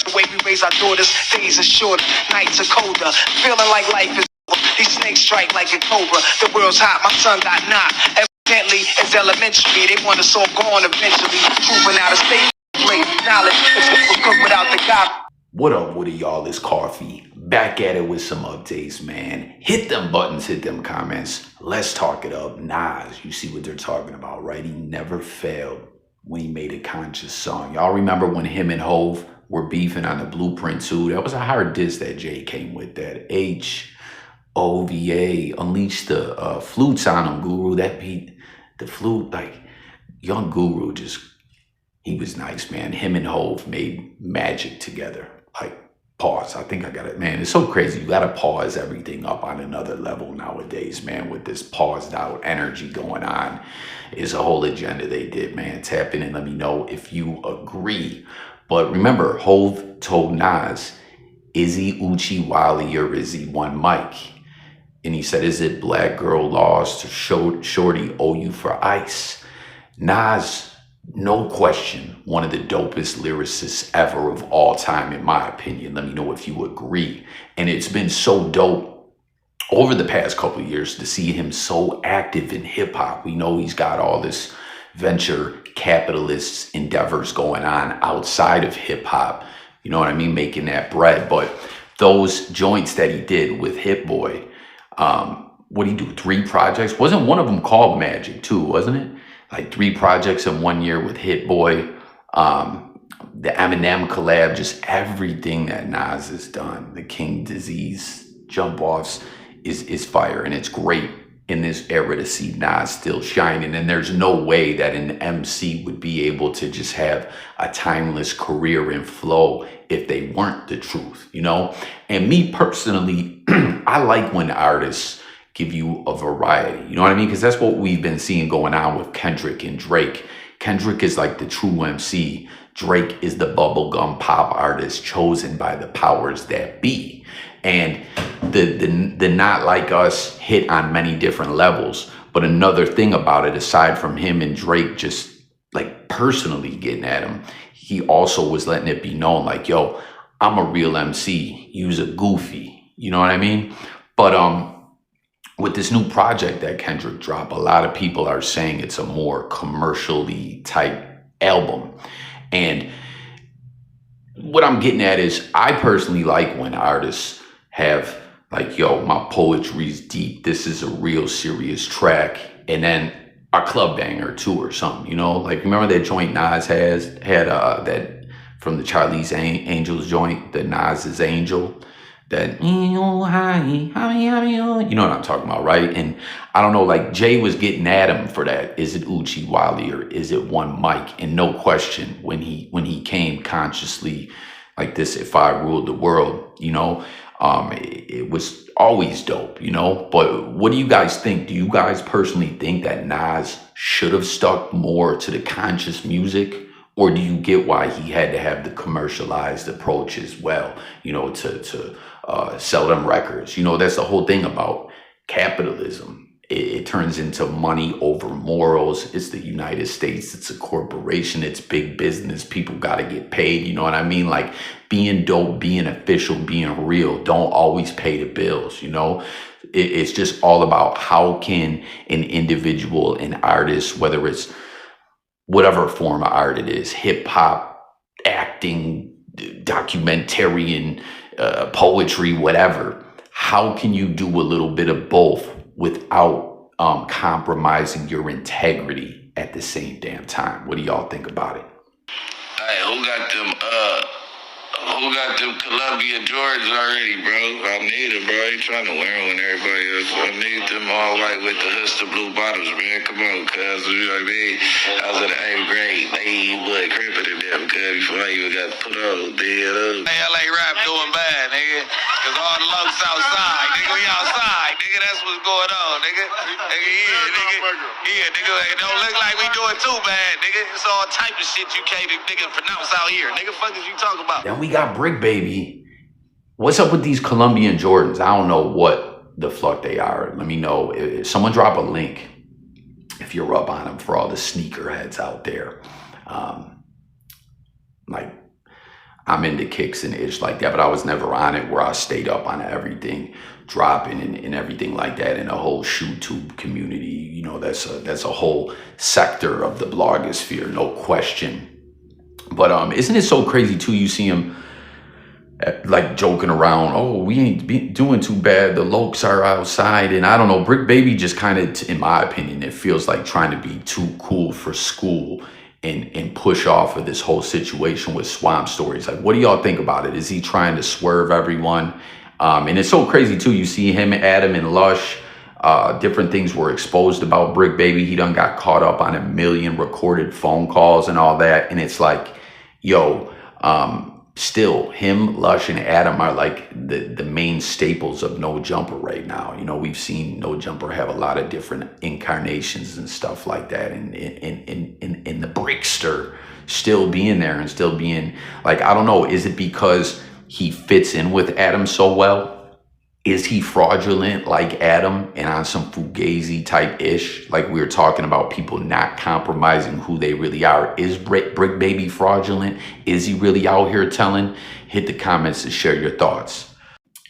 The way we raise our daughters, days are shorter, nights are colder. Feeling like life is over. These snakes strike like a cobra. The world's hot, my son got knocked. Evidently, it's elementary. They want us all gone eventually. Proving out a state great knowledge. It's cook without the God. What up, Woody, y'all? It's Coffee. Back at it with some updates, man. Hit them buttons, hit them comments. Let's talk it up. Nas, you see what they're talking about, right? He never failed when he made a conscious song. Y'all remember when him and Hove were beefing on the Blueprint 2? That was a hard diss that Jay came with. That HOVA, unleashed the flutes on him, Guru. That beat, the flute, like, young Guru just, he was nice, man. Him and Hove made magic together. Like, pause. I think I got it, man. It's so crazy. You got to pause everything up on another level nowadays, man, with this paused out energy going on. It's a whole agenda they did, man. Tap in and let me know if you agree. But remember, Hove told Nas, is he Oochie, Wally, or is he one Mike? And he said, is it Black Girl Lost or Shorty owe you for ice? Nas, no question, one of the dopest lyricists ever of all time, in my opinion. Let me know if you agree. And it's been so dope over the past couple of years to see him so active in hip hop. We know he's got all this venture capitalist endeavors going on outside of hip hop. You know what I mean? Making that bread. But those joints that he did with Hit Boy, what did he do? 3 projects? Wasn't one of them called Magic too, wasn't it? Like 3 projects in 1 year with Hit Boy, the Eminem collab, just everything that Nas has done. The King Disease jump offs is fire, and it's great in this era to see Nas still shining. And there's no way that an MC would be able to just have a timeless career and flow if they weren't the truth, you know? And me personally, I like when artists give you a variety, you know what I mean? Because that's what we've been seeing going on with Kendrick and Drake. Kendrick is like the true MC. Drake is the bubblegum pop artist chosen by the powers that be. And the Not Like Us hit on many different levels. But another thing about it, aside from him and Drake just like personally getting at him, he also was letting it be known like, yo, I'm a real MC. You's a goofy. You know what I mean? But with this new project that Kendrick dropped, a lot of people are saying it's a more commercially type album. And what I'm getting at is I personally like when artists have like, yo, my poetry's deep. This is a real serious track. And then a club banger too or something, you know? Like, remember that joint Nas had that from the Charlie's Angels joint, the Nas's Angel? That, you know what I'm talking about, right? And I don't know, like Jay was getting at him for that. Is it Oochie, Wally, or is it one Mike? And no question, when he came consciously like this, if I ruled the world, you know, it was always dope, you know? But what do you guys think? Do you guys personally think that Nas should have stuck more to the conscious music? Or do you get why he had to have the commercialized approach as well, you know, to sell them records? You know, that's the whole thing about capitalism. It turns into money over morals. It's the United States. It's a corporation. It's big business. People got to get paid. You know what I mean? Like being dope, being official, being real don't always pay the bills, you know? It's just all about how can an individual, an artist, whether it's whatever form of art it is, hip hop, acting, documentarian, poetry, whatever. How can you do a little bit of both without compromising your integrity at the same damn time? What do y'all think about it? Hey, who got them Columbia Jordans already, bro? I need them, bro. I ain't trying to wear them when everybody else. I need them all white with the Huster blue bottoms, man. Come on, cuz, you know what I mean? I was in the 8th grade. They would crimping in them, cuz, before I even got put on, dead up. Hey, LA rap doing bad, nigga. Cause all the lunks outside, nigga. We outside, nigga. That's what's going on, nigga. Yeah, nigga. It don't look like we doing too bad, nigga. It's all type of shit you can't, nigga, pronounce out here. Nigga, fuck is you talking about? Then we got Bricc, baby. What's up with these Colombian Jordans? I don't know what the fuck they are. Let me know. If someone drop a link if you're up on them for all the sneakerheads out there. Like, I'm into kicks and ish like that, but I was never on it where I stayed up on everything dropping and everything like that. In the whole ShoeTube community, you know, that's a whole sector of the blogosphere, no question. But isn't it so crazy too? You see him like joking around. Oh, we ain't doing too bad. The lokes are outside, and I don't know. Bricc Baby just kind of, in my opinion, it feels like trying to be too cool for school and push off of this whole situation with Swamp Stories. Like, what do y'all think about it? Is he trying to swerve everyone? And it's so crazy too. You see him, Adam, and Lush. Different things were exposed about Bricc Baby. He done got caught up on 1 million recorded phone calls and all that. And it's like, yo, still him, Lush, and Adam are like the main staples of No Jumper right now. You know, we've seen No Jumper have a lot of different incarnations and stuff like that, and in the Brickster still being there and still being like, I don't know, is it because he fits in with Adam so well? Is he fraudulent like Adam and on some Fugazi type ish? Like we were talking about people not compromising who they really are. Is Bricc Baby fraudulent? Is he really out here telling? Hit the comments to share your thoughts.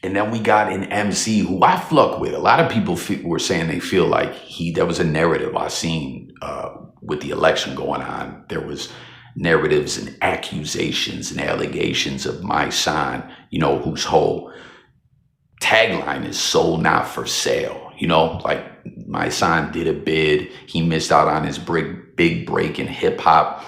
And then we got an MC who I fuck with. A lot of people were saying they feel like there was a narrative I seen with the election going on. There was narratives and accusations and allegations of Mysonne, you know, whose whole tagline is "sold not for sale." You know, like Mysonne did a bid. He missed out on his big break in hip hop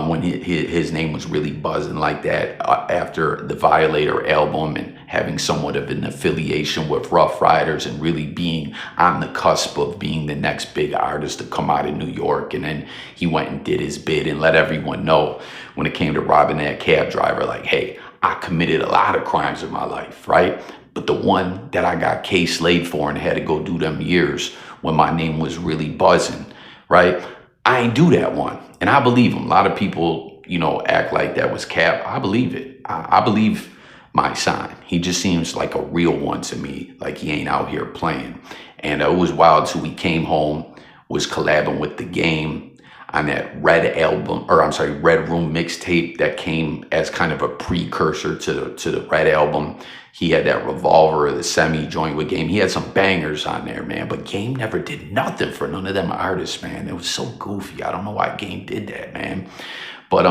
when his name was really buzzing like that after the Violator album and having somewhat of an affiliation with Rough Riders and really being on the cusp of being the next big artist to come out of New York. And then he went and did his bid and let everyone know when it came to robbing that cab driver, like, hey, I committed a lot of crimes in my life, right? But the one that I got case laid for and had to go do them years when my name was really buzzing, right? I ain't do that one. And I believe him. A lot of people, you know, act like that was cap. I believe it. I believe Mysonne. He just seems like a real one to me. Like he ain't out here playing. And it was wild too. He came home, was collabing with The Game on that Red Room mixtape that came as kind of a precursor to the Red album. He had that Revolver, the Semi joint with Game. He had some bangers on there, man. But Game never did nothing for none of them artists, man. It was so goofy. I don't know why Game did that, man. But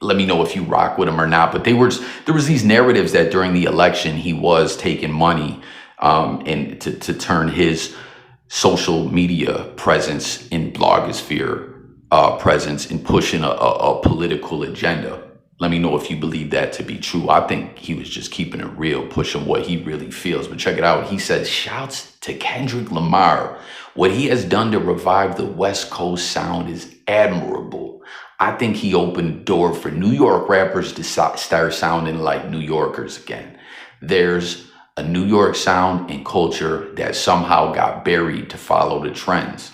let me know if you rock with him or not. But there was these narratives that during the election he was taking money and to turn his social media presence in blogosphere presence in pushing a political agenda. Let me know if you believe that to be true. I think he was just keeping it real, pushing what he really feels. But check it out. He says, shouts to Kendrick Lamar. What he has done to revive the West Coast sound is admirable. I think he opened the door for New York rappers to start sounding like New Yorkers again. There's a New York sound and culture that somehow got buried to follow the trends.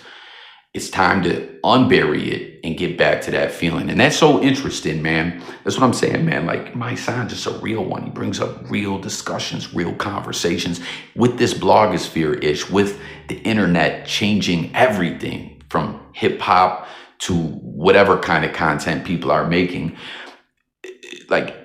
It's time to unbury it and get back to that feeling. And that's so interesting, man. That's what I'm saying, man. Like, Mysonne just a real one. He brings up real discussions, real conversations with this blogosphere-ish, with the internet changing everything from hip hop to whatever kind of content people are making. Like,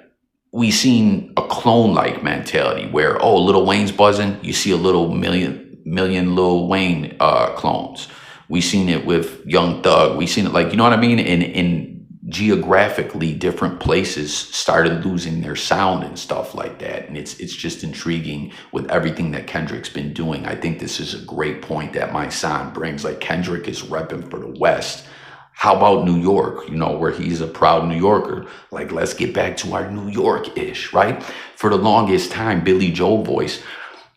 we seen a clone-like mentality where, oh, Lil Wayne's buzzing, you see a little million Lil Wayne clones. We seen it with Young Thug. We seen it, like, you know what I mean? In geographically different places started losing their sound and stuff like that. And it's just intriguing with everything that Kendrick's been doing. I think this is a great point that Mysonne brings. Like, Kendrick is repping for the West. How about New York, you know, where he's a proud New Yorker? Like, let's get back to our New York-ish, right? For the longest time, Billy Joel voice.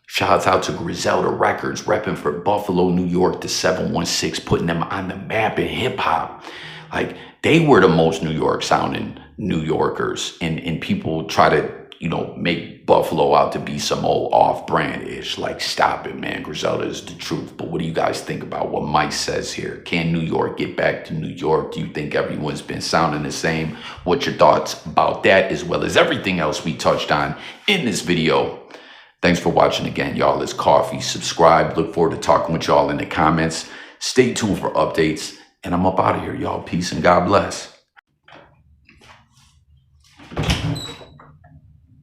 Shouts out to Griselda Records, repping for Buffalo, New York, the 716, putting them on the map in hip-hop. Like, they were the most New York sounding New Yorkers. And people try to, you know, make Buffalo out to be some old off-brand-ish. Like, stop it, man. Griselda is the truth. But what do you guys think about what Mike says here? Can New York get back to New York? Do you think everyone's been sounding the same? What's your thoughts about that, as well as everything else we touched on in this video? Thanks for watching again, y'all. It's Coffee. Subscribe. Look forward to talking with y'all in the comments. Stay tuned for updates. And I'm up out of here, y'all. Peace and God bless.